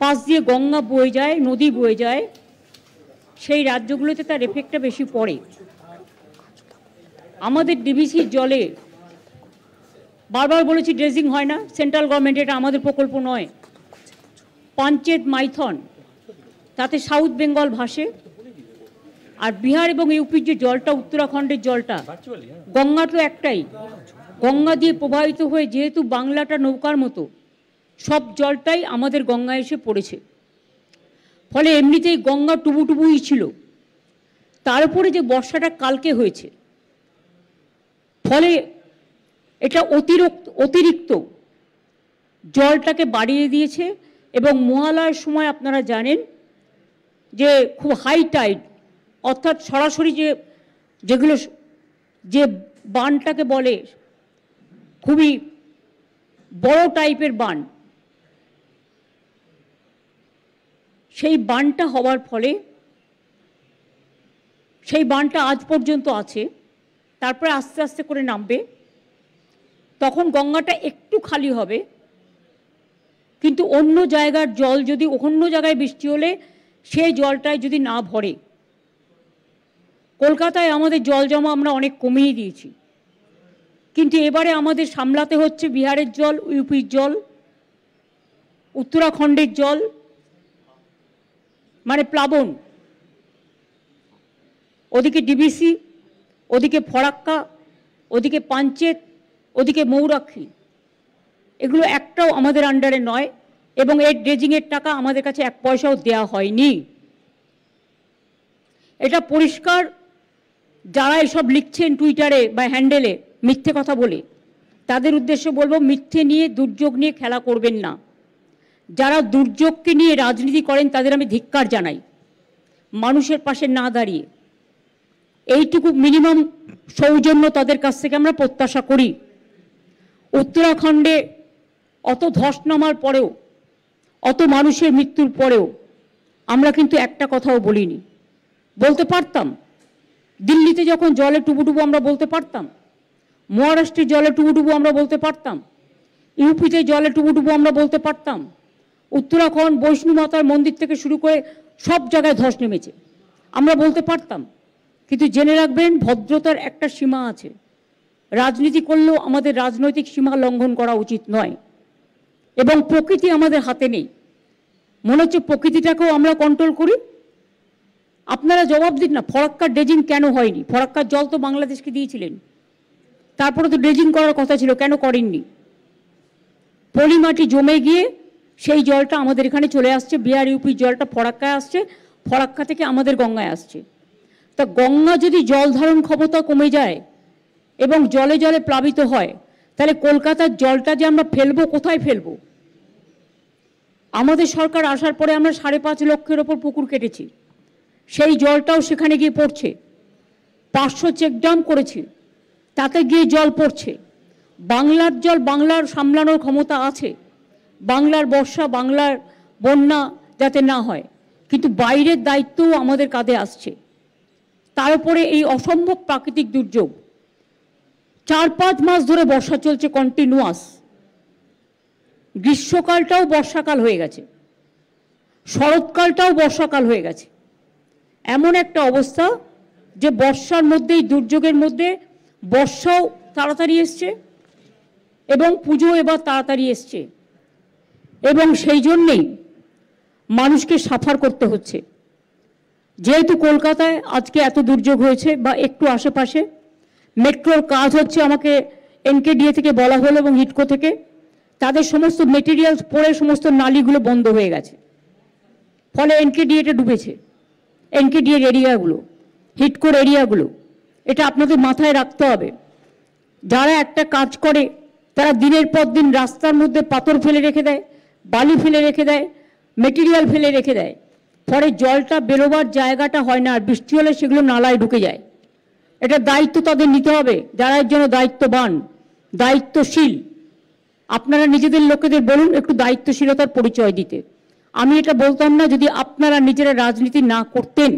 পাশ দিয়ে গঙ্গা বয়ে যায়, নদী বয়ে যায়, সেই রাজ্যগুলোতে তার এফেক্টটা বেশি পড়ে। আমাদের ডিভিসির জলে বারবার বলেছি ড্রেজিং হয় না, সেন্ট্রাল গভর্নমেন্ট, এটা আমাদের প্রকল্প নয়। পাঞ্চেত মাইথন, তাতে সাউথ বেঙ্গল ভাসে। আর বিহার এবং ইউপির যে জলটা, উত্তরাখণ্ডের জলটা, গঙ্গা তো একটাই, গঙ্গা দিয়ে প্রবাহিত হয়ে যেহেতু বাংলাটা নৌকার মতো, সব জলটাই আমাদের গঙ্গায় এসে পড়েছে। ফলে এমনিতেই গঙ্গা টুবুটুবুই ছিল, তার উপরে যে বর্ষাটা কালকে হয়েছে, ফলে এটা অতিরিক্ত জলটাকে বাড়িয়ে দিয়েছে। এবং মহালয়ার সময় আপনারা জানেন যে খুব হাই টাইড, অর্থাৎ সরাসরি যেগুলো যে বানটাকে বলে খুবই বড় টাইপের বান, সেই বানটা হওয়ার ফলে, সেই বানটা আজ পর্যন্ত আছে, তারপরে আস্তে আস্তে করে নামবে, তখন গঙ্গাটা একটু খালি হবে। কিন্তু অন্য জায়গার জল যদি, অন্য জায়গায় বৃষ্টি হলে সেই জলটায় যদি না ভরে, কলকাতায় আমাদের জল জমা আমরা অনেক কমিয়ে দিয়েছি, কিন্তু এবারে আমাদের সামলাতে হচ্ছে বিহারের জল, ইউপির জল, উত্তরাখণ্ডের জল, মানে প্লাবন, ওদিকে ডিবিসি, ওদিকে ফরাক্কা, ওদিকে পাঞ্চেত, ওদিকে মৌরাক্ষী, এগুলো একটাও আমাদের আন্ডারে নয়। এবং এর ড্রেজিংয়ের টাকা আমাদের কাছে এক পয়সাও দেওয়া হয়নি। এটা পরিষ্কার, যারা এসব লিখছেন টুইটারে বা হ্যান্ডেলে মিথ্যে কথা বলে, তাদের উদ্দেশ্যে বলবো, মিথ্যে নিয়ে, দুর্যোগ নিয়ে খেলা করবেন না। যারা দুর্যোগকে নিয়ে রাজনীতি করেন তাদের আমি ধিক্কার জানাই, মানুষের পাশে না দাঁড়িয়ে। এইটুকু মিনিমাম সৌজন্য তাদের কাছ থেকে আমরা প্রত্যাশা করি। উত্তরাখণ্ডে অত ধস নামার পরেও, অত মানুষের মৃত্যুর পরেও আমরা কিন্তু একটা কথাও বলিনি। বলতে পারতাম, দিল্লিতে যখন জলে টুবুটুবু আমরা বলতে পারতাম, মহারাষ্ট্রের জলে টুবুটুবু আমরা বলতে পারতাম, ইউপিতে জলে টুবুটুবু আমরা বলতে পারতাম, উত্তরাখণ্ড বৈষ্ণো মাতার মন্দির থেকে শুরু করে সব জায়গায় ধস নেমেছে, আমরা বলতে পারতাম। কিন্তু জেনে রাখবেন, ভদ্রতার একটা সীমা আছে। রাজনীতি করলেও আমাদের রাজনৈতিক সীমা লঙ্ঘন করা উচিত নয়। এবং প্রকৃতি আমাদের হাতে নেই, মনে হচ্ছে প্রকৃতিটাকেও আমরা কন্ট্রোল করি। আপনারা জবাব দিন না, ফরাক্কার ড্রেজিং কেন হয়নি? ফরাক্কার জল তো বাংলাদেশকে দিয়েছিলেন, তারপরে তো ড্রেজিং করার কথা ছিল, কেন করেননি? পলিমাটি জমে গিয়ে সেই জলটা আমাদের এখানে চলে আসছে, বিহার ইউপির জলটা ফরাক্কায় আসছে, ফরাক্কা থেকে আমাদের গঙ্গায় আসছে। তা গঙ্গা যদি জল ধারণ ক্ষমতা কমে যায় এবং জলে জলে প্লাবিত হয়, তাহলে কলকাতার জলটা যে আমরা ফেলবো, কোথায় ফেলবো? আমাদের সরকার আসার পরে আমরা 5.5 লক্ষের ওপর পুকুর কেটেছি, সেই জলটাও সেখানে গিয়ে পড়ছে। 500 চেকডাম করেছি, তাতে গিয়ে জল পড়ছে। বাংলার জল বাংলার সামলানোর ক্ষমতা আছে, বাংলার বর্ষা, বাংলার বন্যা যাতে না হয়, কিন্তু বাইরের দায়িত্বও আমাদের কাঁধে আসছে। তার উপরে এই অসম্ভব প্রাকৃতিক দুর্যোগ, 4-5 মাস ধরে বর্ষা চলছে কন্টিনিউয়াস, গ্রীষ্মকালটাও বর্ষাকাল হয়ে গেছে, শরৎকালটাও বর্ষাকাল হয়ে গেছে। এমন একটা অবস্থা যে বর্ষার মধ্যেই, দুর্যোগের মধ্যে বর্ষাও তাড়াতাড়ি এসছে এবং পুজো এবার তাড়াতাড়ি এসছে, এবং সেই জন্যেই মানুষকে সাফার করতে হচ্ছে। যেহেতু কলকাতায় আজকে এত দুর্যোগ হয়েছে বা একটু আশেপাশে, মেট্রোর কাজ হচ্ছে, আমাকে এনকেডিএ থেকে বলা হলো এবং হিটকো থেকে, তাদের সমস্ত মেটেরিয়ালস পড়ে সমস্ত নালীগুলো বন্ধ হয়ে গেছে, ফলে এনকেডিএটা ডুবেছে, এনকেডিএর এরিয়াগুলো, হিটকোর এরিয়াগুলো। এটা আপনাদের মাথায় রাখতে হবে। যারা একটা কাজ করে তারা দিনের পর দিন রাস্তার মধ্যে পাথর ফেলে রেখে দেয়, বালি ফেলে রেখে দেয়, মেটেরিয়াল ফেলে রেখে দেয়, ফলে জলটা বেরোবার জায়গাটা হয় না, আর বৃষ্টি হলে সেগুলো নালায় ঢুকে যায়। এটা দায়িত্ব তাদের নিতে হবে, যারা এর জন্য দায়িত্ববান, দায়িত্বশীল। আপনারা নিজেদের লোকেদের বলুন একটু দায়িত্বশীলতার পরিচয় দিতে। আমি এটা বলতাম না যদি আপনারা নিজেরা রাজনীতি না করতেন।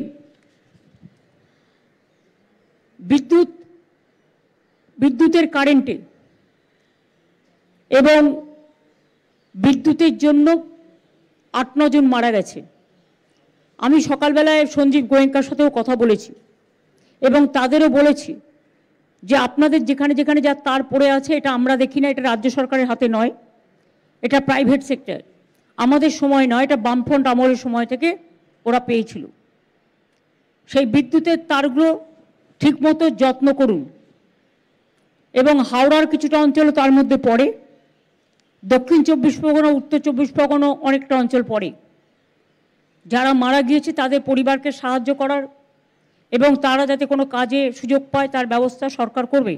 বিদ্যুতের কারেন্টে এবং বিদ্যুতের জন্য 8-9 জন মারা গেছে। আমি সকালবেলায় সঞ্জীব গোয়েঙ্কার সাথেও কথা বলেছি এবং তাদেরও বলেছি যে আপনাদের যেখানে যেখানে যা তার পড়ে আছে এটা আমরা দেখি না, এটা রাজ্য সরকারের হাতে নয়, এটা প্রাইভেট সেক্টর, আমাদের সময় নয়, এটা বামফ্রন্ট আমলের সময় থেকে ওরা পেয়েছিল। সেই বিদ্যুতের তারগুলো ঠিকমতো যত্ন করুন। এবং হাওড়ার কিছুটা অঞ্চল তার মধ্যে পড়ে, দক্ষিণ 24 পরগনা, উত্তর 24 পরগনা অনেকটা অঞ্চল পড়ে। যারা মারা গিয়েছে তাদের পরিবারকে সাহায্য করার এবং তারা যাতে কোনো কাজে সুযোগ পায় তার ব্যবস্থা সরকার করবে।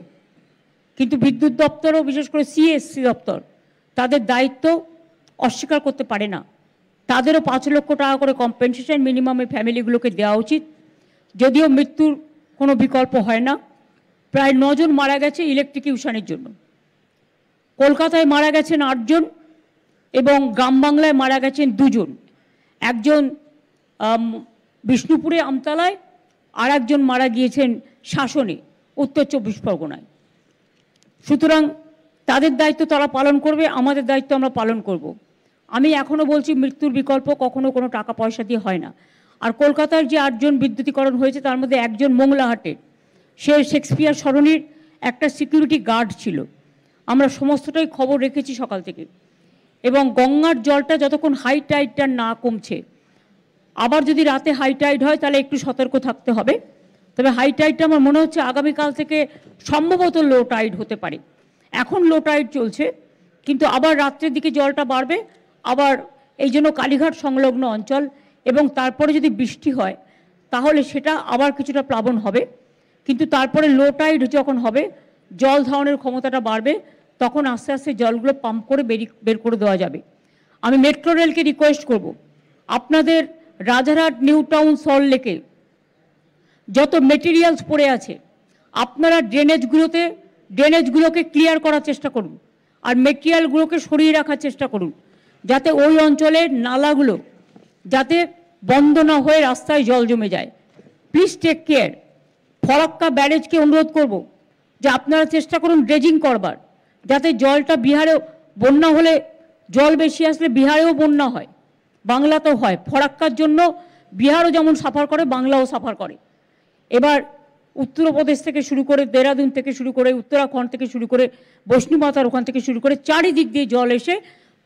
কিন্তু বিদ্যুৎ দপ্তরও, বিশেষ করে সিএসসি দপ্তর, তাদের দায়িত্ব অস্বীকার করতে পারে না। তাদেরও 5 লক্ষ টাকা করে কম্পেনসেশন মিনিমামে ফ্যামিলিগুলোকে দেওয়া উচিত। যদিও মৃত্যুর কোনো বিকল্প হয় না। প্রায় 9 জন মারা গেছে ইলেকট্রিকিউশনের জন্য। কলকাতায় মারা গেছেন 8 জন এবং গ্রাম বাংলায় মারা গেছেন 2 জন। একজন বিষ্ণুপুরে আমতলায়, আর একজন মারা গিয়েছেন শাসনে, উত্তর 24 পরগনায়। সুতরাং তাদের দায়িত্ব তারা পালন করবে, আমাদের দায়িত্ব আমরা পালন করব। আমি এখনও বলছি মৃত্যুর বিকল্প কখনো কোনো টাকা পয়সা দিয়ে হয় না। আর কলকাতার যে 8 জন বিদ্যুতীকরণ হয়েছে তার মধ্যে একজন মোংলাহাটের, সে শেক্সপিয়ার সরণির একটা সিকিউরিটি গার্ড ছিল। আমরা সমস্তটাই খবর রেখেছি সকাল থেকে। এবং গঙ্গার জলটা যতক্ষণ হাই টাইডটা না কমছে, আবার যদি রাতে হাই টাইড হয় তাহলে একটু সতর্ক থাকতে হবে। তবে হাই টাইডটা আমার মনে হচ্ছে আগামীকাল থেকে সম্ভবত লো টাইড হতে পারে। এখন লো টাইড চলছে, কিন্তু আবার রাত্রের দিকে জলটা বাড়বে। আবার এই জন্য কালীঘাট সংলগ্ন অঞ্চল এবং তারপরে যদি বৃষ্টি হয় তাহলে সেটা আবার কিছুটা প্লাবন হবে। কিন্তু তারপরে লো টাইড যখন হবে, জল ধারণের ক্ষমতাটা বাড়বে, তখন আস্তে আস্তে জলগুলো পাম্প করে বের করে দেওয়া যাবে। আমি মেট্রো রেলকে রিকোয়েস্ট করব, আপনাদের রাজারহাট, নিউ টাউন, সল্টলেকে যত মেটেরিয়ালস পড়ে আছে আপনারা ড্রেনেজগুলোকে ক্লিয়ার করার চেষ্টা করুন আর মেটেরিয়ালগুলোকে সরিয়ে রাখার চেষ্টা করুন, যাতে ওই অঞ্চলের নালাগুলো যাতে বন্ধ না হয়ে রাস্তায় জল জমে যায়। Please take care. ফরাক্কা ব্যারেজকে অনুরোধ করব যে আপনারা চেষ্টা করুন ড্রেজিং করবার, যাতে জলটা বিহারেও, বন্যা হলে জল বেশি আসলে বিহারেও বন্যা হয়, বাংলাতেও হয়। ফরাক্কার জন্য বিহারও যেমন সাফার করে, বাংলাও সাফার করে। এবার উত্তরপ্রদেশ থেকে শুরু করে, দেরাদুন থেকে শুরু করে, উত্তরাখণ্ড থেকে শুরু করে, বৈষ্ণুমাতার ওখান থেকে শুরু করে চারিদিক দিয়ে জল এসে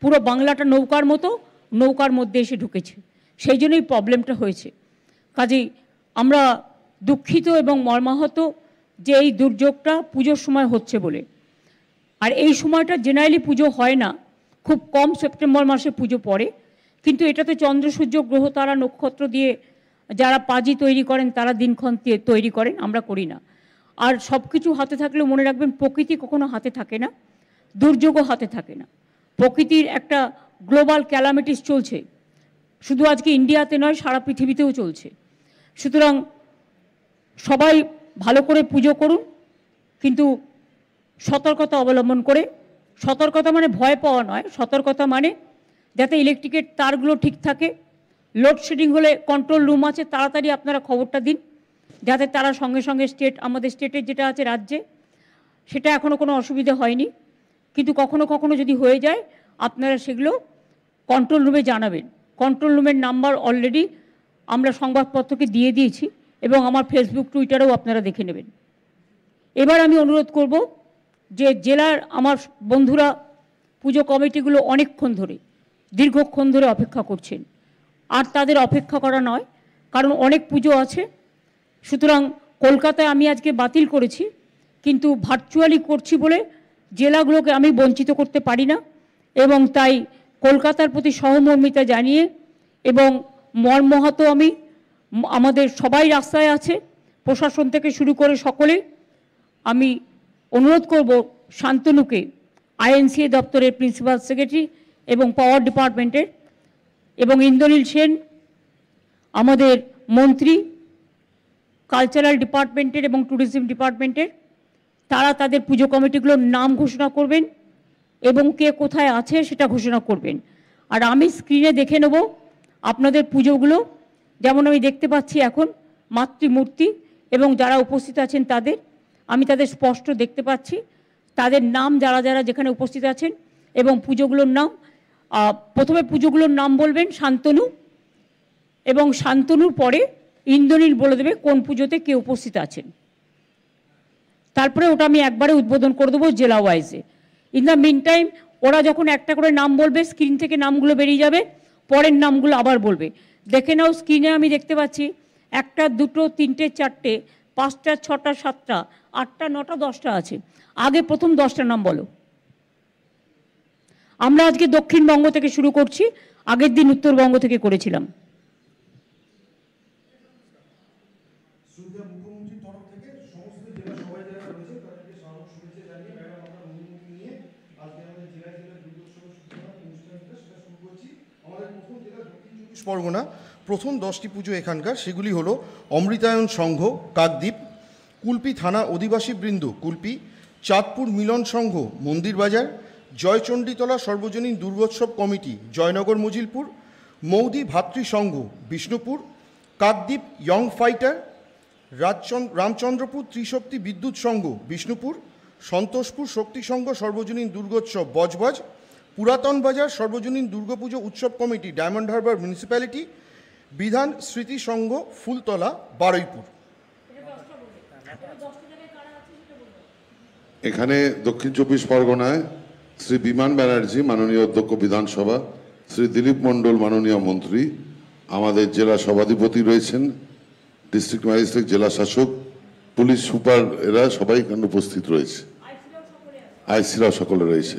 পুরো বাংলাটা নৌকার মতো, নৌকার মধ্যে এসে ঢুকেছে। সেই জন্যই প্রবলেমটা হয়েছে। কাজেই আমরা দুঃখিত এবং মর্মাহত যে এই দুর্যোগটা পুজোর সময় হচ্ছে বলে। আর এই সময়টা জেনারেলি পুজো হয় না, খুব কম সেপ্টেম্বর মাসে পুজো পড়ে। কিন্তু এটাতে চন্দ্র, সূর্য, গ্রহ, তারা, নক্ষত্র দিয়ে যারা পাজি তৈরি করেন তারা দিনক্ষণ তৈরি করেন, আমরা করি না। আর সব কিছু হাতে থাকলেও মনে রাখবেন প্রকৃতি কখনো হাতে থাকে না, দুর্যোগও হাতে থাকে না। প্রকৃতির একটা গ্লোবাল ক্যালামিটিস চলছে, শুধু আজকে ইন্ডিয়াতে নয়, সারা পৃথিবীতেও চলছে। সুতরাং সবাই ভালো করে পুজো করুন, কিন্তু সতর্কতা অবলম্বন করে। সতর্কতা মানে ভয় পাওয়া নয়, সতর্কতা মানে যাতে ইলেকট্রিকের তারগুলো ঠিক থাকে। লোডশেডিং হলে কন্ট্রোল রুম আছে, তাড়াতাড়ি আপনারা খবরটা দিন, যাতে তারা সঙ্গে সঙ্গে আমাদের স্টেটের যেটা আছে রাজ্যে, সেটা এখনও কোনো অসুবিধা হয়নি। কিন্তু কখনো কখনো যদি হয়ে যায় আপনারা সেগুলো কন্ট্রোল রুমে জানাবেন। কন্ট্রোল রুমের নাম্বার অলরেডি আমরা সংবাদপত্রকে দিয়ে দিয়েছি এবং আমার ফেসবুক, টুইটারেও আপনারা দেখে নেবেন। এবার আমি অনুরোধ করব যে জেলার আমার বন্ধুরা, পুজো কমিটিগুলো অনেকক্ষণ ধরে, দীর্ঘক্ষণ ধরে অপেক্ষা করছেন। আর তাদের অপেক্ষা করা নয়, কারণ অনেক পুজো আছে। সুতরাং কলকাতায় আমি আজকে বাতিল করেছি, কিন্তু ভার্চুয়ালি করছি বলে জেলাগুলোকে আমি বঞ্চিত করতে পারি না। এবং তাই কলকাতার প্রতি সহমর্মিতা জানিয়ে এবং মর্মাহত আমি, আমাদের সবাই রাস্তায় আছে, প্রশাসন থেকে শুরু করে সকলে, আমি অনুরোধ করব শান্তনুকে, আইএনসিএ দপ্তরের প্রিন্সিপাল সেক্রেটারি এবং পাওয়ার ডিপার্টমেন্টের, এবং ইন্দ্রনীল সেন আমাদের মন্ত্রী কালচারাল ডিপার্টমেন্টের এবং ট্যুরিজম ডিপার্টমেন্টের, তারা তাদের পুজো কমিটিগুলোর নাম ঘোষণা করবেন এবং কে কোথায় আছে সেটা ঘোষণা করবেন। আর আমি স্ক্রিনে দেখে নেব আপনাদের পুজোগুলো, যেমন আমি দেখতে পাচ্ছি এখন মাতৃমূর্তি এবং যারা উপস্থিত আছেন তাদের, আমি তাদের স্পষ্ট দেখতে পাচ্ছি, তাদের নাম যারা যারা যেখানে উপস্থিত আছেন এবং পুজোগুলোর নাম। প্রথমে পুজোগুলোর নাম বলবেন শান্তনু, এবং শান্তনুর পরে ইন্দ্রনীল বলে দেবে কোন পুজোতে কে উপস্থিত আছেন। তারপরে ওটা আমি একবারে উদ্বোধন করে দেবো জেলা ওয়াইজে। ইন দ্য মিন টাইম ওরা যখন একটা করে নাম বলবে স্ক্রিন থেকে নামগুলো বেরিয়ে যাবে, পরের নামগুলো আবার বলবে। দেখে নাও স্ক্রিনে আমি দেখতে পাচ্ছি 1টা 2টো 3টে 4টে 5টা 6টা 7টা 8টা 9টা 10টা আছে। আগে প্রথম 10টা নাম বলো। আমরা আজকে দক্ষিণবঙ্গ থেকে শুরু করছি, আগের দিন উত্তরবঙ্গ থেকে করেছিলাম। পরগনা প্রথম 10টি পুজো এখানকার, সেগুলি হলো অমৃতায়ন সংঘ কাকদ্বীপ, কুলপি থানা অধিবাসী বৃন্দ কুলপি, চাঁদপুর মিলন সংঘ মন্দির বাজার, জয়চণ্ডীতলা সর্বজনীন দুর্গোৎসব কমিটি জয়নগর মজিলপুর, মৌদি ভাতৃ সংঘ বিষ্ণুপুর, কাকদ্বীপ ইয়ং ফাইটার, রামচন্দ্রপুর ত্রিশক্তি বিদ্যুৎ সংঘ বিষ্ণুপুর, সন্তোষপুর শক্তি সংঘ সর্বজনীন দুর্গোৎসব বজবজ, পুরাতন বাজার সর্বজনীন দুর্গাপুজো উৎসব কমিটি ডায়মন্ড হারবার মিউনিসিপ্যালিটি, বিধান স্মৃতি সংঘ ফুলতলা বারুইপুর। এখানে দক্ষিণ 24 পরগনায় শ্রী বিমান ব্যানার্জি মাননীয় অধ্যক্ষ বিধানসভা, শ্রী দিলীপ মণ্ডল মাননীয় মন্ত্রী, আমাদের জেলা সভাধিপতি রয়েছেন, ডিস্ট্রিক্ট ম্যাজিস্ট্রেট, জেলা শাসক, পুলিশ সুপার, এরা সবাই এখানে উপস্থিত রয়েছে। আইসিরাও সকলে রয়েছে,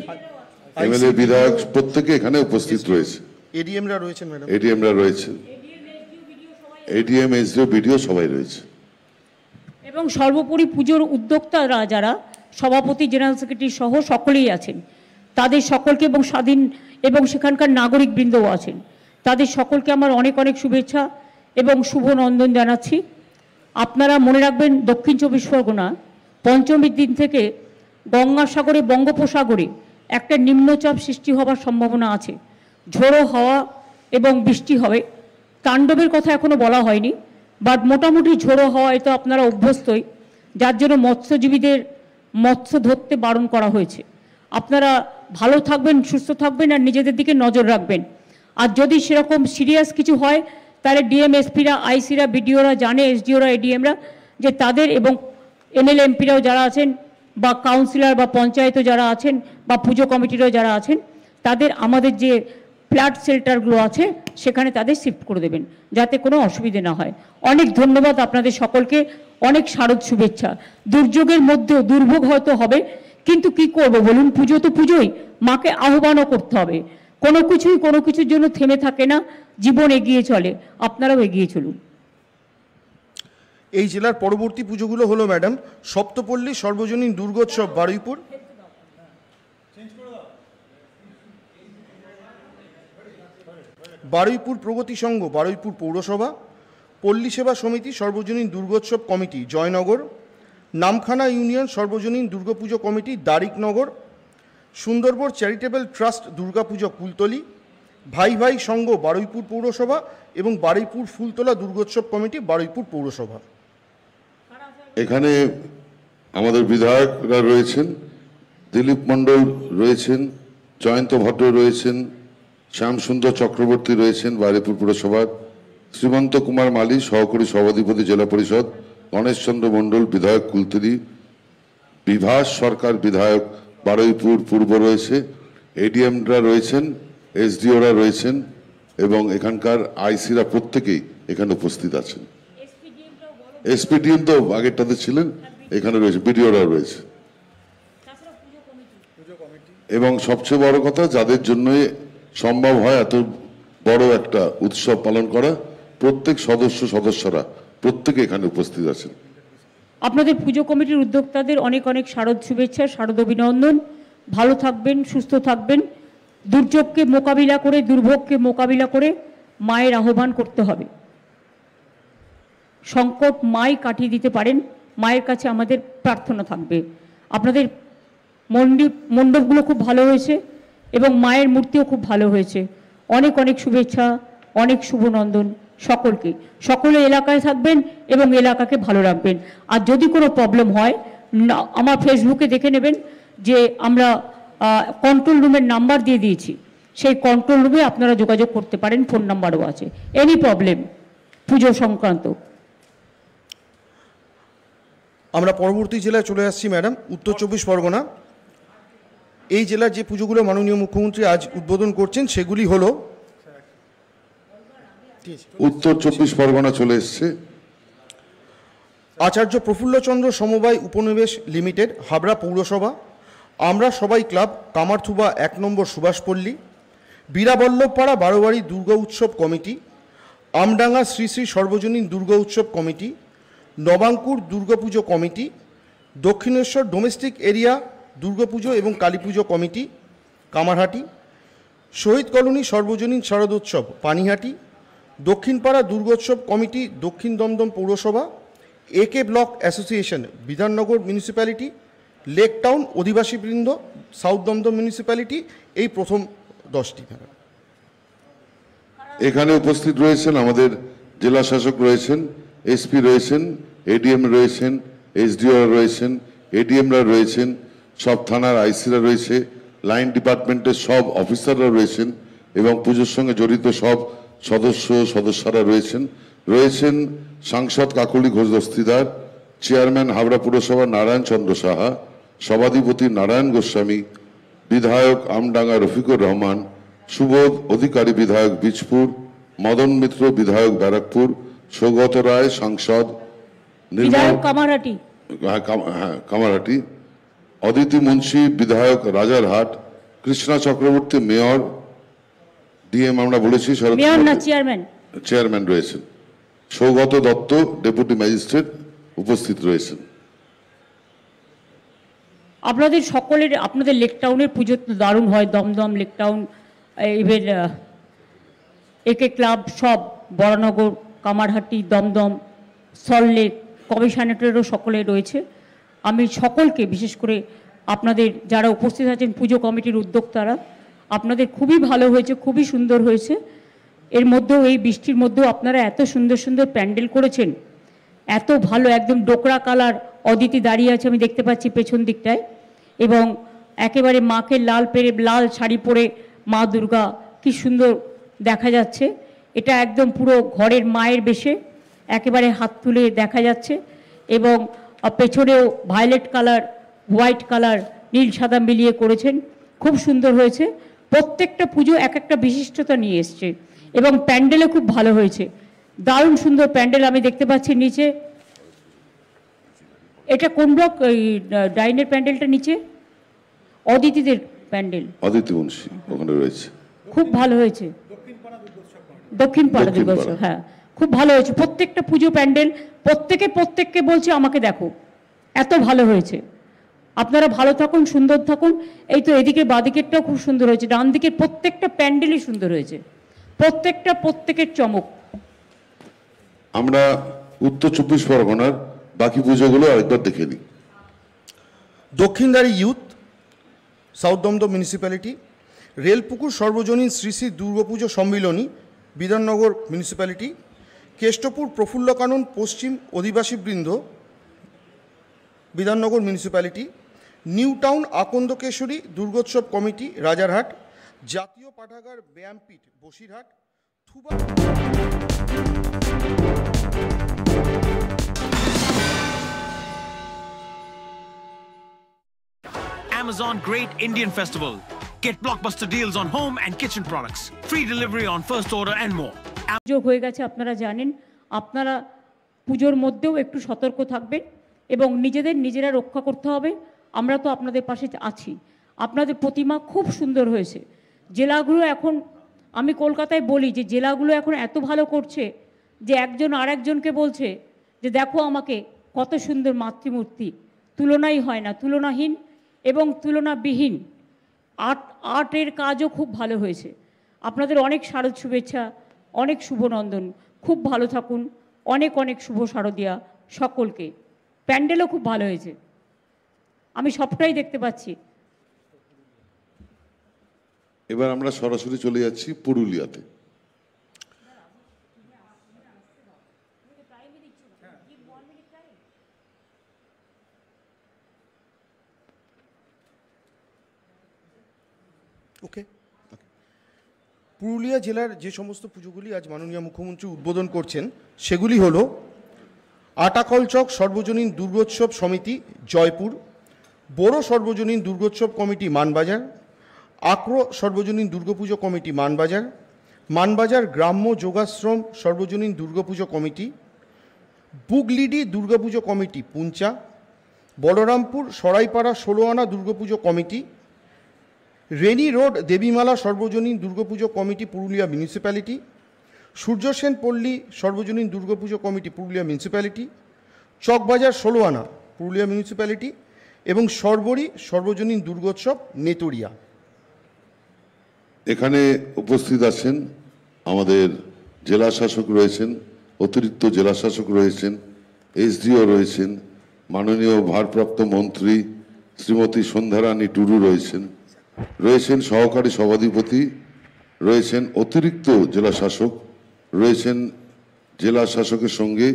এমএলএ বিধায়ক প্রত্যেকে এখানে উপস্থিত রয়েছে। এডিএমরা রয়েছেন ম্যাডাম, এডিএমরা রয়েছেন, এডিএম এসডিও বিডিও সবাই রয়েছে। এবং সর্বোপরি পুজোর উদ্যোক্তারা যারা সভাপতি জেনারেল সেক্রেটারি সহ সকলেই আছেন, তাদের সকলকে এবং স্বাধীন এবং সেখানকার নাগরিকবৃন্দও আছেন, তাদের সকলকে আমার অনেক অনেক শুভেচ্ছা এবং শুভ নন্দন জানাচ্ছি। আপনারা মনে রাখবেন দক্ষিণ 24 পরগনা পঞ্চমীর দিন থেকে গঙ্গাসাগরে বঙ্গোপসাগরে একটা নিম্নচাপ সৃষ্টি হবার সম্ভাবনা আছে। ঝোড়ো হাওয়া এবং বৃষ্টি হবে। তাণ্ডবের কথা এখনও বলা হয়নি, বাট মোটামুটি ঝোড়ো হাওয়ায় তো আপনারা অভ্যস্তই, যার জন্য মৎস্যজীবীদের মৎস্য ধরতে বারণ করা হয়েছে। আপনারা ভালো থাকবেন, সুস্থ থাকবেন আর নিজেদের দিকে নজর রাখবেন। আর যদি সেরকম সিরিয়াস কিছু হয় তাহলে ডিএমএসপিরা, আইসিরা, বিডিওরা জানে, এসডিওরা, এডিএমরা, যে তাদের এবং এমএলএ এমপিরাও যারা আছেন বা কাউন্সিলর বা পঞ্চায়েতও যারা আছেন বা পুজো কমিটিরও যারা আছেন, তাদের আমাদের যে ফ্ল্যাট শেল্টারগুলো আছে সেখানে তাদের শিফট করে দেবেন যাতে কোনো অসুবিধে না হয়। অনেক ধন্যবাদ আপনাদের সকলকে, অনেক শারদ শুভেচ্ছা। দুর্যোগের মধ্যেও দুর্ভোগ হয়তো হবে, কিন্তু কি করব বলুন, পুজো তো পুজোই, মাকে আহ্বানও করতে হবে। কোনো কিছুর জন্য থেমে থাকে না, জীবন এগিয়ে চলে, আপনারাও এগিয়ে চলুন। এই জেলার পরবর্তী পুজোগুলো হলো ম্যাডাম সপ্তপল্লী সর্বজনীন দুর্গোৎসব বারুইপুর, বারুইপুর প্রগতি সংঘ বারুইপুর পৌরসভা, পল্লী সেবা সমিতি সর্বজনীন দুর্গোৎসব কমিটি জয়নগর, নামখানা ইউনিয়ন সর্বজনীন Durgapuja committee Darikanagar, Sundarban charitable trust Durgapuja Kultali, ভাই ভাই সংঘ বারুইপুর পৌরসভা এবং বারুইপুর ফুলতলা দুর্গোৎসব কমিটি বারুইপুর পৌরসভা। এখানে আমাদের বিধায়করা রয়েছেন, দিলীপ মণ্ডল রয়েছেন, জয়ন্ত ভট্ট রয়েছেন, শ্যামসুন্দর চক্রবর্তী রয়েছেন বারুইপুর পুরসভার, শ্রীমন্ত কুমার মালী সহকারী সভাধিপতি জেলা পরিষদ, গণেশচন্দ্র মণ্ডল বিধায়ক কুলতলি, বিভাস সরকার বিধায়ক বারুইপুর পূর্ব রয়েছে, এডিএমরা রয়েছেন, এসডিওরা রয়েছেন এবং এখানকার আইসিরা প্রত্যেকেই এখানে উপস্থিত আছেন। এসপিডিএম তো আগেরটাতে ছিলেন, এখানে রয়েছে, বিডিওরা রয়েছে। এবং সবচেয়ে বড় কথা, যাদের জন্য সম্ভব হয় এত বড় একটা উৎসব পালন করা, প্রত্যেক সদস্যরা প্রত্যেকে এখানে উপস্থিত আছেন। আপনাদের পুজো কমিটির উদ্যোক্তাদের অনেক অনেক শারদ শুভেচ্ছা, শারদ অভিনন্দন। ভালো থাকবেন, সুস্থ থাকবেন। দুর্যোগকে মোকাবিলা করে, দুর্ভোগকে মোকাবিলা করে মায়ের আহ্বান করতে হবে। সংকট মাই কাটিয়ে দিতে পারেন, মায়ের কাছে আমাদের প্রার্থনা থাকবে। আপনাদের মণ্ডপগুলো খুব ভালো হয়েছে এবং মায়ের মূর্তিও খুব ভালো হয়েছে। অনেক অনেক শুভেচ্ছা, অনেক শুভনন্দন সকলকে। সকলে এলাকায় থাকবেন এবং এলাকাকে ভালো রাখবেন। আর যদি কোনো প্রবলেম হয় আমার ফেসবুকে দেখে নেবেন যে আমরা কন্ট্রোল রুমের নাম্বার দিয়ে দিয়েছি, সেই কন্ট্রোল রুমে আপনারা যোগাযোগ করতে পারেন, ফোন নাম্বারও আছে। এনি প্রবলেম পুজো সংক্রান্ত। আমরা পরবর্তী জেলায় চলে আসছি ম্যাডাম, উত্তর চব্বিশ পরগনা। এই জেলার যে পুজোগুলো মাননীয় মুখ্যমন্ত্রী আজ উদ্বোধন করছেন সেগুলি হলো, উত্তর 24 পরগনা চলে এসছে। আচার্য প্রফুল্লচন্দ্র সমবায় উপনিবেশ লিমিটেড, হাবড়া পৌরসভা, আমরা সবাই ক্লাব, কামারথুবা 1 নম্বর সুভাষপল্লী, বীরাবল্লভপাড়া বারোয়ারি দুর্গা উৎসব কমিটি, আমডাঙ্গা শ্রী শ্রী সর্বজনীন দুর্গা উৎসব committee, Nabankur Durgapuja committee, Dakshineswar domestic area Durgapuja এবং কালীপুজো কমিটি কামারহাটি, শহীদ কলোনি সর্বজনীন শারদোৎসব পানিহাটি, দক্ষিণপাড়া দুর্গোৎসব কমিটি দক্ষিণ দমদম পৌরসভা, AK block association Bidhannagar municipality, lake town অধিবাসীবৃন্দ সাউথ দমদম মিউনিসিপ্যালিটি। এই প্রথম 10টি। এখানে উপস্থিত রয়েছেন আমাদের জেলা শাসক রয়েছেন, এসপি রয়েছেন, এডিএম রয়েছেন, এসডিও রয়েছেন, এডিএমরা রয়েছেন, সব থানার আইসিরা রয়েছে, লাইন ডিপার্টমেন্টের সব অফিসাররা রয়েছেন এবং পুজোর সঙ্গে জড়িত সব সদস্যরা রয়েছেন সাংসদ কাকলি ঘোষ দস্তিদার, চেয়ারম্যান হাবড়া পুরসভা নারায়ণ চন্দ্র সাহা, সভাধিপতি নারায়ণ গোস্বামী, বিধায়ক আমডাঙ্গা রফিকুর রহমান, সুবোধ অধিকারী বিধায়ক বীজপুর, মদন মিত্র বিধায়ক ব্যারাকপুর, সৌগত রায় সাংসদ কামারহাটি, অদিতি মুন্সি বিধায়ক রাজারহাট, কৃষ্ণা চক্রবর্তী মেয়র, ডিএম আমরা বলেছি চেয়ারম্যান রয়েছেন, সৌগত দত্ত ডেপুটি ম্যাজিস্ট্রেট উপস্থিত রয়েছেন। আপনাদের সকলের, আপনাদের লেক টাউনের পুজো তো দারুণ হয়, দমদম লেক টাউন, ইভেন একে ক্লাব সব, বরানগর, কামারহাটি, দমদম, সল্টলেক, কমিশনারেটরও সকলে রয়েছে। আমি সকলকে, বিশেষ করে আপনাদের যারা উপস্থিত আছেন পুজো কমিটির উদ্যোক্তারা, আপনাদের খুবই ভালো হয়েছে, খুবই সুন্দর হয়েছে। এর মধ্যেও এই বৃষ্টির মধ্যেও আপনারা এত সুন্দর সুন্দর প্যান্ডেল করেছেন, এত ভালো, একদম ডোকরা কালার। অদিতি দাঁড়িয়ে আছে আমি দেখতে পাচ্ছি পেছন দিকটায়, এবং একেবারে মাকে লাল শাড়ি পরে মা দুর্গা কি সুন্দর দেখা যাচ্ছে। এটা একদম পুরো ঘরের মায়ের বেশে একেবারে হাত তুলে দেখা যাচ্ছে, এবং পেছনেও ভায়োলেট কালার, হোয়াইট কালার, নীল সাদা মিলিয়ে করেছেন, খুব সুন্দর হয়েছে। প্রত্যেকটা পুজো এক একটা বিশিষ্টতা নিয়ে এসছে, এবং প্যান্ডেলও খুব ভালো হয়েছে, দারুণ সুন্দর প্যান্ডেল আমি দেখতে পাচ্ছি। নিচে এটা কোন ব্লক, ডাইনের প্যান্ডেলটা নিচে অদিতিদের প্যান্ডেল, অদিতি মুন্সি ওখানে রয়েছে, খুব ভালো হয়েছে। দক্ষিণপাড়া দুর্গোৎসব, হ্যাঁ খুব ভালো হয়েছে। প্রত্যেকটা পুজো প্যান্ডেল প্রত্যেককে বলছে আমাকে দেখো, এত ভালো হয়েছে। আপনারা ভালো থাকুন, সুন্দর থাকুন। এই তো এদিকে বাদিকেরটাও খুব সুন্দর হয়েছে, ডান দিকের প্রত্যেকটা প্যান্ডেলই সুন্দর হয়েছে, প্রত্যেকের চমক। আমরা উত্তর 24 পরগনার বাকি পুজোগুলো আরেকবার দেখে নিই। Dakshindari youth south Dumdum municipality, Railpukur সর্বজনীন শ্রী শ্রী দুর্গাপুজো সম্মিলনী বিধাননগর মিউনিসিপ্যালিটি, কেষ্টপুর প্রফুল্লকানন পশ্চিম অধিবাসীবৃন্দ Bidhannagar municipality, new town Akandakeshari Durgotsav committee Rajarhat, জাতীয় পাঠাগার ব্যায়ামপীঠ Basirhat, থুবা। Amazon Great Indian Festival. Get blockbuster deals on home and kitchen products. Free delivery on first order and more. যোগ হয়ে গেছে, আপনারা জানেন। আপনারা পুজোর মধ্যেও একটু সতর্ক থাকবেন এবং নিজেরা রক্ষা করতে হবে। আমরা তো আপনাদের পাশে আছি। আপনাদের প্রতিমা খুব সুন্দর হয়েছে। জেলাগুলো এখন, আমি কলকাতায় বলি যে জেলাগুলো এখন এত ভালো করছে যে একজন আরেকজনকে বলছে যে দেখো আমাকে কত সুন্দর মাতৃমূর্তি, তুলনাই হয় না, তুলনাহীন এবং তুলনাবিহীন। আর্টের কাজও খুব ভালো হয়েছে। আপনাদের অনেক শারদ শুভেচ্ছা, অনেক শুভনন্দন। খুব ভালো থাকুন, অনেক শুভ শারদিয়া সকলকে। প্যান্ডেলও খুব ভালো হয়েছে, আমি সবটাই দেখতে পাচ্ছি। এবার আমরা সরাসরি চলে যাচ্ছি পুরুলিয়াতে। ওকে, পুরুলিয়া জেলার যে সমস্ত পুজোগুলি আজ মাননীয় মুখ্যমন্ত্রী উদ্বোধন করছেন সেগুলি হল আটাকলচক সর্বজনীন দুর্গোৎসব সমিতি জয়পুর, বড়ো সর্বজনীন দুর্গোৎসব কমিটি মানবাজার, আক্রো সর্বজনীন দুর্গাপুজো কমিটি মানবাজার, মানবাজার গ্রাম্য যোগাশ্রম সর্বজনীন দুর্গাপুজো কমিটি, বুগলিডি দুর্গাপুজো কমিটি পুঞ্চা, বলরামপুর সরাইপাড়া 16 আনা দুর্গাপুজো কমিটি, রেনি রোড দেবীমালা সর্বজনীন দুর্গাপুজো কমিটি পুরুলিয়া মিউনিসিপ্যালিটি, সূর্যসেন পল্লী সর্বজনীন দুর্গাপুজো কমিটি পুরুলিয়া মিউনিসিপ্যালিটি, চকবাজার 16 আনা পুরুলিয়া মিউনিসিপ্যালিটি এবং সর্বরী সর্বজনীন দুর্গোৎসব নেতরিয়া। এখানে উপস্থিত আছেন আমাদের জেলা শাসক রয়েছেন, অতিরিক্ত জেলা শাসক রয়েছেন, এসডিও রয়েছেন, মাননীয় ভারপ্রাপ্ত মন্ত্রী শ্রীমতী সন্ধ্যারানী টুডু রয়েছেন সহকারী সভাধিপতি রয়েছেন, অতিরিক্ত জেলা শাসক রয়েছেন, জেলা শাসকের সঙ্গে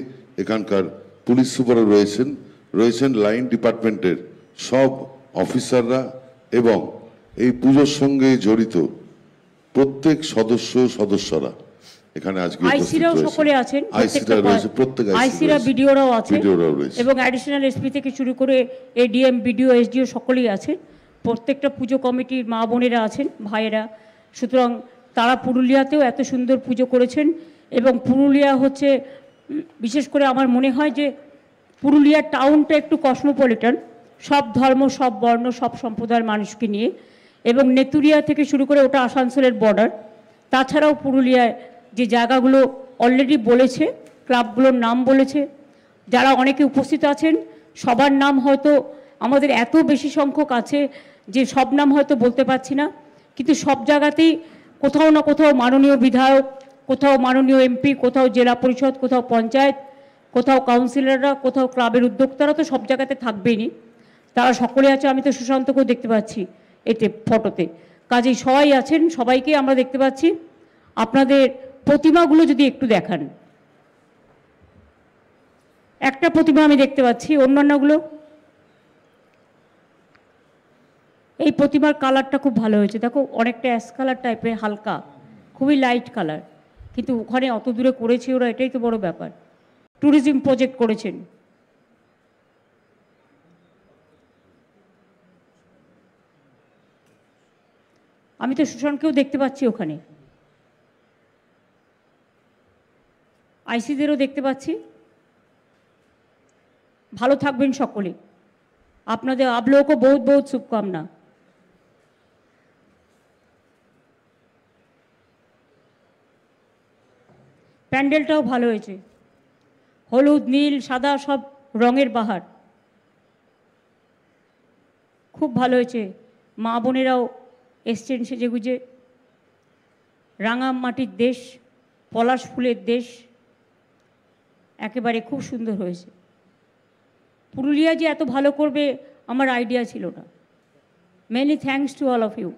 এখানকার পুলিশ সুপারও রয়েছেন লাইন ডিপার্টমেন্টের সব অফিসাররা এবং এই পুজোর সঙ্গে জড়িত প্রত্যেক সদস্যরা এখানে আজকে আইসিরাও সকলে আছেন, আইসিরা রয়েছে, প্রত্যেক আইসিরা বিডিওরাও আছেন এবং অ্যাডিশনাল এসপি থেকে শুরু করে এডিএম বিডিও এসডিও সকলেই আছেন। প্রত্যেকটা পুজো কমিটির মা বোনেরা আছেন, ভাইয়েরা। সুতরাং তারা পুরুলিয়াতেও এত সুন্দর পুজো করেছেন এবং পুরুলিয়া হচ্ছে বিশেষ করে আমার মনে হয় যে পুরুলিয়া টাউনটা একটু কসমোপলিটন, সব ধর্ম সব বর্ণ সব সম্প্রদায়ের মানুষকে নিয়ে, এবং নেতুরিয়া থেকে শুরু করে ওটা আসানসোলের বর্ডার। তাছাড়াও পুরুলিয়ায় যে জায়গাগুলো অলরেডি বলেছে, ক্লাবগুলোর নাম বলেছে, যারা অনেকে উপস্থিত আছেন সবার নাম হয়তো আমাদের এত বেশি সংখ্যক আছে যে সব নাম হয়তো বলতে পারছি না, কিন্তু সব জায়গাতেই কোথাও না কোথাও মাননীয় বিধায়ক, কোথাও মাননীয় এমপি, কোথাও জেলা পরিষদ, কোথাও পঞ্চায়েত, কোথাও কাউন্সিলররা, কোথাও ক্লাবের উদ্যোক্তারা তো সব জায়গাতে থাকবেনই। তারা সকলে আছে, আমি তো সুশান্তকেও দেখতে পাচ্ছি এতে ফটোতে, কাজেই সবাই আছেন, সবাইকে আমরা দেখতে পাচ্ছি। আপনাদের প্রতিমাগুলো যদি একটু দেখান, একটা প্রতিমা আমি দেখতে পাচ্ছি, অন্যান্যগুলো এই প্রতিমার কালারটা খুব ভালো হয়েছে, দেখো অনেকটা অ্যাশ কালার টাইপের, হালকা খুবই লাইট কালার, কিন্তু ওখানে অত দূরে করেছে ওরা, এটাই তো বড় ব্যাপার। ট্যুরিজম প্রজেক্ট করেছেন। আমি তো সুশান্তকেও দেখতে পাচ্ছি ওখানে, আইসিদেরও দেখতে পাচ্ছি। ভালো থাকবেন সকলে, আপনাদের आप लोगों को बहुत बहुत शुभकामना। প্যান্ডেলটাও ভালো হয়েছে, হলুদ নীল সাদা সব রঙের বাহার, খুব ভালো হয়েছে। মা বোনেরাও এসছেন সেজেগুজে, রাঙা মাটির দেশ, পলাশ ফুলের দেশ, একেবারে খুব সুন্দর হয়েছে। পুরুলিয়া যে এত ভালো করবে আমার আইডিয়া ছিল না। Many thanks to all of you.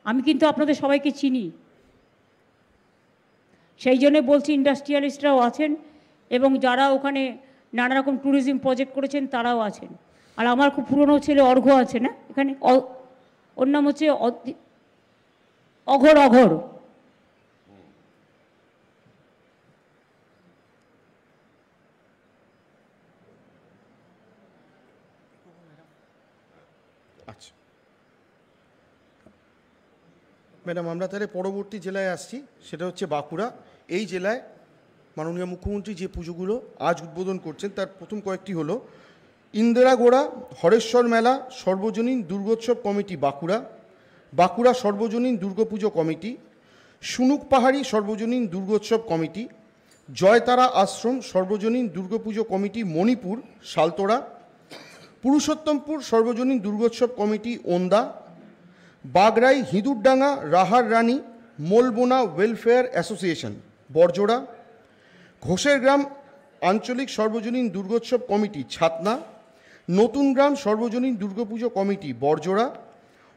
আমি কিন্তু আপনাদের সবাইকে চিনি, সেই জন্যে বলছি ইন্ডাস্ট্রিয়ালিস্টরাও আছেন এবং যারা ওখানে নানা রকম ট্যুরিজম প্রজেক্ট করেছেন তারাও আছেন। আর আমার খুব পুরনো ছেলে অর্ঘ্য আছে না এখানে, ওর নাম হচ্ছে অঘর। আচ্ছা ম্যাডাম, আমরা তাহলে পরবর্তী জেলায় আসছি, সেটা হচ্ছে বাঁকুড়া। এই জেলায় মাননীয় মুখ্যমন্ত্রী যে পুজোগুলো আজ উদ্বোধন করছেন তার প্রথম কয়েকটি হলো ইন্দিরাগোড়া হরেশ্বর মেলা সর্বজনীন দুর্গোৎসব কমিটি বাঁকুড়া, বাঁকুড়া সর্বজনীন দুর্গাপুজো কমিটি, সুনুক পাহাড়ি সর্বজনীন দুর্গোৎসব কমিটি, জয়তারা আশ্রম সর্বজনীন দুর্গাপুজো কমিটি মণিপুর সালতোড়া, পুরুষোত্তমপুর সর্বজনীন দুর্গোৎসব কমিটি ওন্দা, বাগরাই হিঁদুরডাঙ্গা রাহার রানী মোলবোনা ওয়েলফেয়ার অ্যাসোসিয়েশন বরজোড়া, ঘোষের গ্রাম আঞ্চলিক সর্বজনীন দুর্গোৎসব কমিটি ছাতনা, নতুন গ্রাম সর্বজনীন দুর্গাপুজো কমিটি বরজোড়া,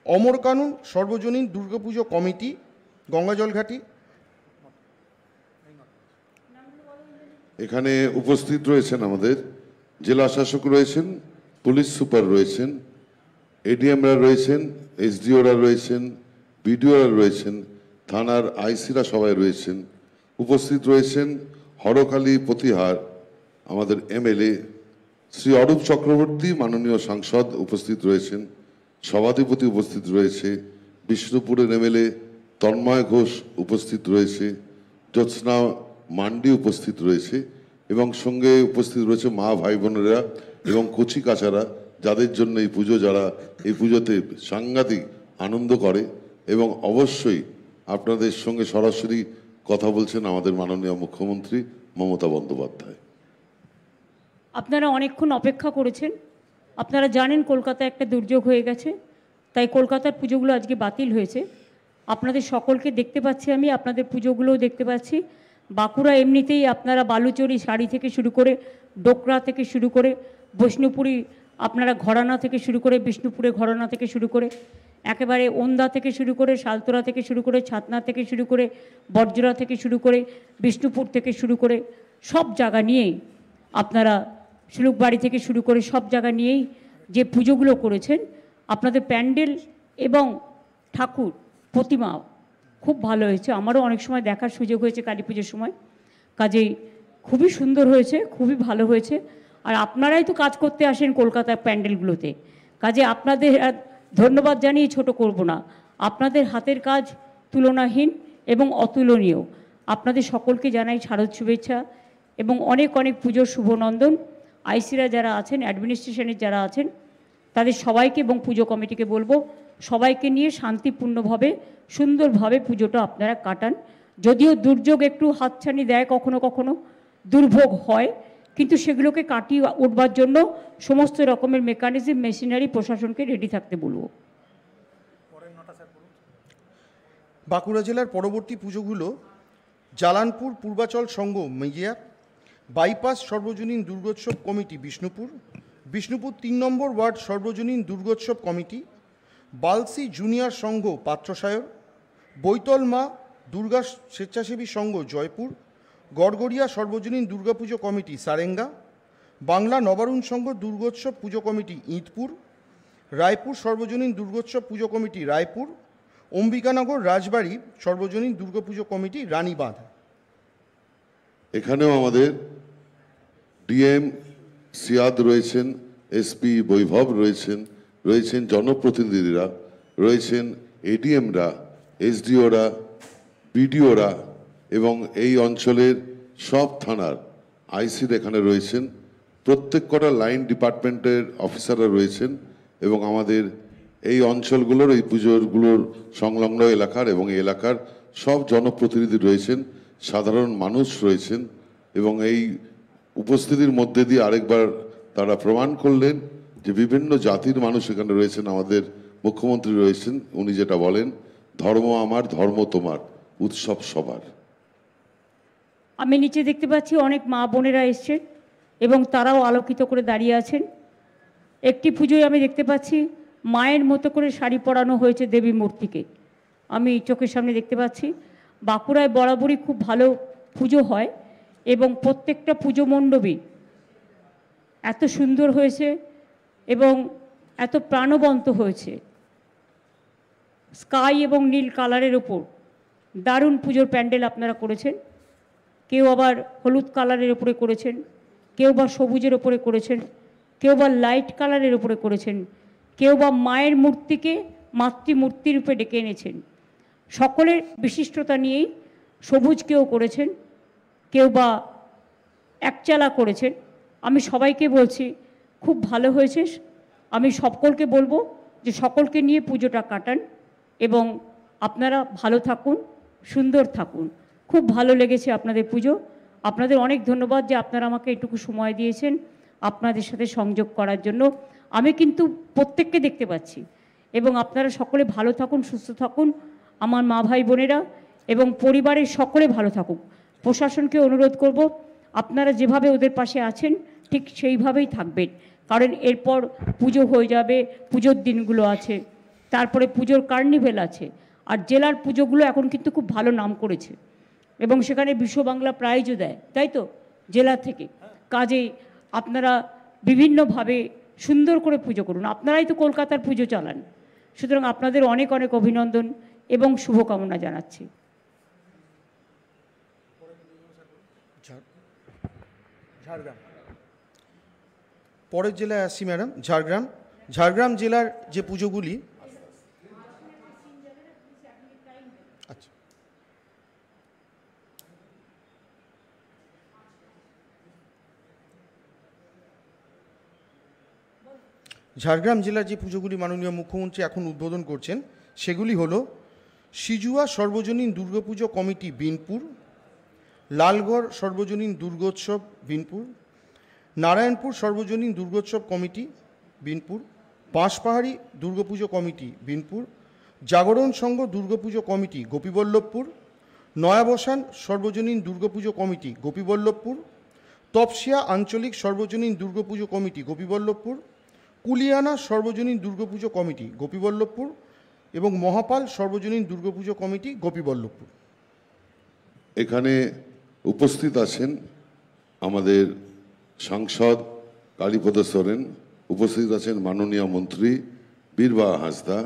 অমরকানন সর্বজনীন দুর্গাপুজো কমিটি গঙ্গাজলঘাটি। এখানে উপস্থিত রয়েছেন আমাদের জেলা শাসক রয়েছেন, পুলিশ সুপার রয়েছেন, এডিএমরা রয়েছেন, এসডিওরা রয়েছেন, বিডিওরা রয়েছেন, থানার আইসিরা সবাই রয়েছেন, উপস্থিত রয়েছেন হরকালী প্রতিহার আমাদের এমএলএ শ্রী অরূপ চক্রবর্তী, মাননীয় সাংসদ উপস্থিত রয়েছেন, সভাধিপতি উপস্থিত রয়েছে, বিষ্ণুপুরের এমএলএ তন্ময় ঘোষ উপস্থিত রয়েছে, জ্যোৎস্না মান্ডি উপস্থিত রয়েছে এবং সঙ্গে উপস্থিত রয়েছে মা ভাই বোনেরা এবং কচি কাচারা, যাদের জন্য এই পুজো, যারা এই পুজোতে সাংঘাতিক আনন্দ করে এবং অবশ্যই আপনাদের সঙ্গে সরাসরি কথা বলছেন আমাদের মাননীয় মুখ্যমন্ত্রী মমতা বন্দ্যোপাধ্যায়। আপনারা অনেকক্ষণ অপেক্ষা করেছেন। আপনারা জানেন কলকাতায় একটা দুর্যোগ হয়ে গেছে, তাই কলকাতার পুজোগুলো আজকে বাতিল হয়েছে। আপনাদের সকলকে দেখতে পাচ্ছি আমি, আপনাদের পুজোগুলোও দেখতে পাচ্ছি। বাঁকুড়া এমনিতেই আপনারা বালুচরি শাড়ি থেকে শুরু করে, ডোকরা থেকে শুরু করে, বৈষ্ণুপুরি আপনারা ঘরানা থেকে শুরু করে, বিষ্ণুপুরে ঘরানা থেকে শুরু করে, একেবারে ওন্দা থেকে শুরু করে, শালতোরা থেকে শুরু করে, ছাতনা থেকে শুরু করে, বর্জরা থেকে শুরু করে, বিষ্ণুপুর থেকে শুরু করে সব জায়গা নিয়েই আপনারা, শিলুকবাড়ি থেকে শুরু করে সব জায়গা নিয়েই যে পুজোগুলো করেছেন, আপনাদের প্যান্ডেল এবং ঠাকুর প্রতিমা খুব ভালো হয়েছে। আমারও অনেক সময় দেখার সুযোগ হয়েছে কালী পুজোর সময়, কাজেই খুবই সুন্দর হয়েছে, খুবই ভালো হয়েছে। আর আপনারাই তো কাজ করতে আসেন কলকাতার প্যান্ডেলগুলোতে, কাজে আপনাদের ধন্যবাদ জানিয়ে ছোট করব না। আপনাদের হাতের কাজ তুলনাহীন এবং অতুলনীয়। আপনাদের সকলকে জানাই শারদ শুভেচ্ছা এবং অনেক অনেক পুজোর শুভনন্দন। আইসিরা যারা আছেন, অ্যাডমিনিস্ট্রেশনের যারা আছেন, তাদের সবাইকে এবং পুজো কমিটিকে বলবো সবাইকে নিয়ে শান্তিপূর্ণভাবে সুন্দরভাবে পুজোটা আপনারা কাটান। যদিও দুর্যোগ একটু হাতছানি দেয়, কখনো কখনো দুর্ভোগ হয়, কিন্তু সেগুলোকে কাটিয়ে উঠবার জন্য সমস্ত রকমের মেকানিজম, মেশিনারি প্রশাসনকে রেডি থাকতে বলবো। বাঁকুড়া জেলার পরবর্তী পুজোগুলো জালানপুর পূর্বাচল সংঘ মেজিয়া, বাইপাস সর্বজনীন দুর্গোৎসব কমিটি বিষ্ণুপুর, বিষ্ণুপুর ৩ নম্বর ওয়ার্ড সর্বজনীন দুর্গোৎসব কমিটি, বালসি জুনিয়র সংঘ পাত্রসায়র, বৈতল মা দুর্গা স্বেচ্ছাসেবী সংঘ জয়পুর, গড়গড়িয়া সর্বজনীন দুর্গাপুজো কমিটি সারেঙ্গা, বাংলা নবারুণ সংঘ দুর্গোৎসব পুজো কমিটি ইঁদপুর, রায়পুর সর্বজনীন দুর্গোৎসব পুজো কমিটি রায়পুর, অম্বিকানগর রাজবাড়ি সর্বজনীন দুর্গাপুজো কমিটি রানীবাঁধ। এখানেও আমাদের ডিএম সিয়াদ রয়েছেন, এসপি বৈভব রয়েছেন জনপ্রতিনিধিরা রয়েছেন, এডিএমরা, এসডিওরা, বিডিওরা এবং এই অঞ্চলের সব থানার আইসির এখানে রয়েছেন, প্রত্যেক কটা লাইন ডিপার্টমেন্টের অফিসাররা রয়েছেন এবং আমাদের এই অঞ্চলগুলোর, এই পুজোগুলোর সংলগ্ন এলাকার এবং এই এলাকার সব জনপ্রতিনিধি রয়েছেন, সাধারণ মানুষ রয়েছেন এবং এই উপস্থিতির মধ্যে দিয়ে আরেকবার তারা প্রমাণ করলেন যে বিভিন্ন জাতির মানুষ এখানে রয়েছেন। আমাদের মুখ্যমন্ত্রী রয়েছেন, উনি যেটা বলেন, ধর্ম আমার, ধর্ম তোমার, উৎসব সবার। আমি নিচে দেখতে পাচ্ছি অনেক মা বোনেরা এসছেন এবং তারাও আলোকিত করে দাঁড়িয়ে আছেন। একটি পুজোয় আমি দেখতে পাচ্ছি মায়ের মতো করে শাড়ি পরানো হয়েছে দেবী মূর্তিকে, আমি চোখের সামনে দেখতে পাচ্ছি। বাঁকুড়ায় বরাবরই খুব ভালো পুজো হয় এবং প্রত্যেকটা পুজো মণ্ডপই এত সুন্দর হয়েছে এবং এত প্রাণবন্ত হয়েছে। স্কাই এবং নীল কালারের ওপর দারুণ পুজোর প্যান্ডেল আপনারা করেছেন। কেউ আবার হলুদ কালারের ওপরে করেছেন, কেউ বা সবুজের ওপরে করেছেন, কেউ বা লাইট কালারের ওপরে করেছেন, কেউ বা মায়ের মূর্তিকে মাতৃমূর্তি রূপে ডেকে এনেছেন। সকলের বিশিষ্টতা নিয়েই সবুজ কেউ করেছেন, কেউ বা একচালা করেছেন। আমি সবাইকে বলছি খুব ভালো হয়েছে। আমি সকলকে বলবো যে সকলকে নিয়ে পুজোটা কাটান এবং আপনারা ভালো থাকুন, সুন্দর থাকুন। খুব ভালো লেগেছে আপনাদের পুজো। আপনাদের অনেক ধন্যবাদ যে আপনারা আমাকে এটুকু সময় দিয়েছেন আপনাদের সাথে সংযোগ করার জন্য। আমি কিন্তু প্রত্যেককে দেখতে পাচ্ছি এবং আপনারা সকলে ভালো থাকুন, সুস্থ থাকুন, আমার মা ভাই বোনেরা এবং পরিবারের সকলে ভালো থাকুক। প্রশাসনকে অনুরোধ করব আপনারা যেভাবে ওদের পাশে আছেন ঠিক সেইভাবেই থাকবেন, কারণ এরপর পুজো হয়ে যাবে, পুজোর দিনগুলো আছে, তারপরে পুজোর কার্নিভেল আছে। আর জেলার পুজোগুলো এখন কিন্তু খুব ভালো নাম করেছে এবং সেখানে বিশ্ব বাংলা প্রাইজও দেয়, তাই তো, জেলা থেকে। কাজেই আপনারা বিভিন্নভাবে সুন্দর করে পুজো করুন। আপনারাই তো কলকাতার পুজো চালান, সুতরাং আপনাদের অনেক অনেক অভিনন্দন এবং শুভকামনা জানাচ্ছি। ঝাড়গ্রাম। পরের জেলায় আসছি ম্যাডাম, ঝাড়গ্রাম। ঝাড়গ্রাম জেলার যে পুজোগুলি, আচ্ছা, ঝাড়গ্রাম জেলার যে পুজোগুলি মাননীয় মুখ্যমন্ত্রী এখন উদ্বোধন করছেন সেগুলি হল সিজুয়া সর্বজনীন দুর্গাপুজো কমিটি বিনপুর, লালগড় সর্বজনীন দুর্গোৎসব বিনপুর, নারায়ণপুর সর্বজনীন দুর্গোৎসব কমিটি বিনপুর, বাঁশপাহাড়ি দুর্গাপুজো কমিটি বিনপুর, জাগরণ সংঘ দুর্গাপুজো কমিটি গোপীবল্লভপুর, নয়াবসান সর্বজনীন দুর্গাপুজো কমিটি গোপীবল্লভপুর, তপসিয়া আঞ্চলিক সর্বজনীন দুর্গাপুজো কমিটি গোপীবল্লভপুর, কুলিয়ানা সর্বজনীন দুর্গাপুজো কমিটি গোপীবল্লভপুর এবং মহাপাল সর্বজনীন দুর্গাপুজো কমিটি গোপীবল্লভপুর। এখানে উপস্থিত আছেন আমাদের সাংসদ কালীপদ সোরেন, উপস্থিত আছেন মাননীয় মন্ত্রী বীরবাহা হাঁসদা,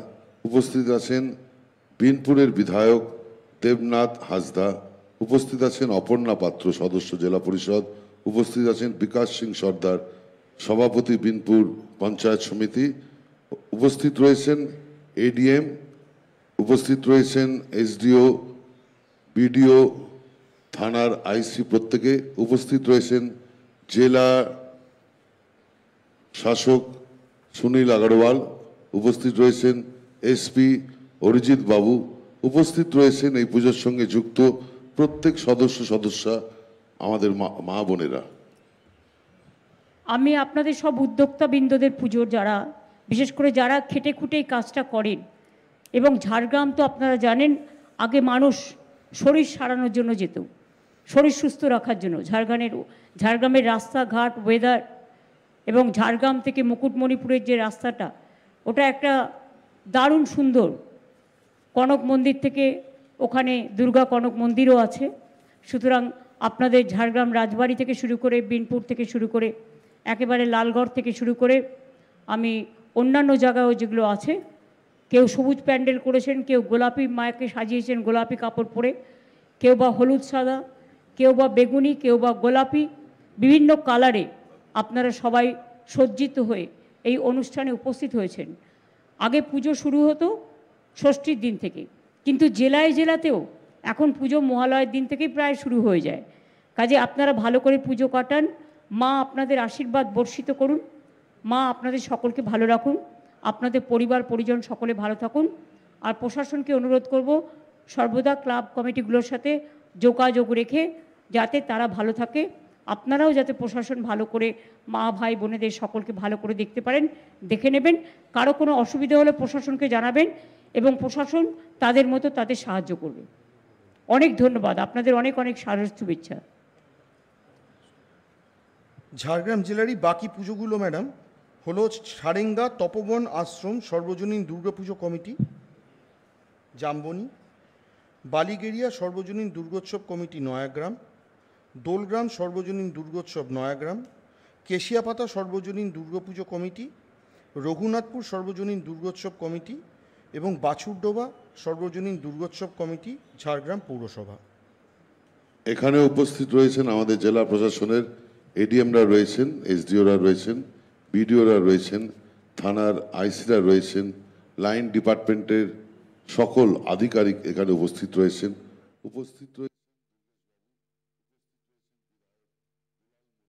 উপস্থিত আছেন বিনপুরের বিধায়ক দেবনাথ হাঁসদা, উপস্থিত আছেন অপর্ণা পাত্র সদস্য জেলা পরিষদ, উপস্থিত আছেন বিকাশ সিং সর্দার সভাপতি বিনপুর পঞ্চায়েত সমিতি, উপস্থিত রয়েছেন এডিএম, উপস্থিত রয়েছেন এসডিও, বিডিও, থানার আইসি প্রত্যেকে, উপস্থিত রয়েছেন জেলা শাসক সুনীল আগরওয়াল, উপস্থিত রয়েছেন এসপি অরিজিৎ বাবু, উপস্থিত রয়েছেন এই পুজোর সঙ্গে যুক্ত প্রত্যেক সদস্যা আমাদের মা বোনেরা। আমি আপনাদের সব উদ্যোক্তাবৃন্দদের পুজোর যারা, বিশেষ করে যারা খেটে খুঁটে এই কাজটা করেন, এবং ঝাড়গ্রাম তো আপনারা জানেন আগে মানুষ শরীর সারানোর জন্য যেত, শরীর সুস্থ রাখার জন্য। ঝাড়গ্রামের রাস্তাঘাট, ওয়েদার এবং ঝাড়গ্রাম থেকে মুকুটমণিপুরের যে রাস্তাটা, ওটা একটা দারুণ সুন্দর। কনক মন্দির থেকে ওখানে দুর্গা কনক মন্দিরও আছে। সুতরাং আপনাদের ঝাড়গ্রাম রাজবাড়ি থেকে শুরু করে, বিনপুর থেকে শুরু করে, একেবারে লালগড় থেকে শুরু করে আমি অন্যান্য জায়গায়ও যেগুলো আছে, কেউ সবুজ প্যান্ডেল করেছেন, কেউ গোলাপি মায়াকে সাজিয়েছেন গোলাপি কাপড় পরে, কেউ বা হলুদ সাদা, কেউ বা বেগুনি, কেউ বা গোলাপি, বিভিন্ন কালারে আপনারা সবাই সজ্জিত হয়ে এই অনুষ্ঠানে উপস্থিত হয়েছেন। আগে পুজো শুরু হতো ষষ্ঠীর দিন থেকে, কিন্তু জেলাতেও এখন পুজো মহালয়ের দিন থেকেই প্রায় শুরু হয়ে যায়। কাজে আপনারা ভালো করে পুজো কাটান, মা আপনাদের আশীর্বাদ বর্ষিত করুন, মা আপনাদের সকলকে ভালো রাখুন, আপনাদের পরিবার পরিজন সকলে ভালো থাকুন। আর প্রশাসনকে অনুরোধ করব সর্বদা ক্লাব কমিটিগুলোর সাথে যোগাযোগ রেখে যাতে তারা ভালো থাকে, আপনারাও যাতে প্রশাসন ভালো করে মা ভাই বোনেদের সকলকে ভালো করে দেখতে পারেন, দেখে নেবেন। কারো কোনো অসুবিধা হলে প্রশাসনকে জানাবেন এবং প্রশাসন তাদের মতো তাদের সাহায্য করবে। অনেক ধন্যবাদ, আপনাদের অনেক অনেক শুভেচ্ছা। ঝাড়গ্রাম জেলারই বাকি পুজোগুলো ম্যাডাম হলো সারেঙ্গা তপবন আশ্রম সর্বজনীন দুর্গাপুজো কমিটি জামবনি, বালিগেরিয়া সর্বজনীন দুর্গোৎসব কমিটি নয়াগ্রাম, দোলগ্রাম সর্বজনীন দুর্গোৎসব নয়াগ্রাম, কেশিয়াপাতা সর্বজনীন দুর্গাপুজো কমিটি, রঘুনাথপুর সর্বজনীন দুর্গোৎসব কমিটি এবং বাছুরডোবা সর্বজনীন দুর্গোৎসব কমিটি ঝাড়গ্রাম পৌরসভা। এখানে উপস্থিত রয়েছেন আমাদের জেলা প্রশাসনের এডিএমরা রয়েছেন, এসডিওরা রয়েছেন, বিডিওরা রয়েছেন, থানার আইসিরা রয়েছেন, লাইন ডিপার্টমেন্টের সকল আধিকারিক এখানে উপস্থিত রয়েছেন।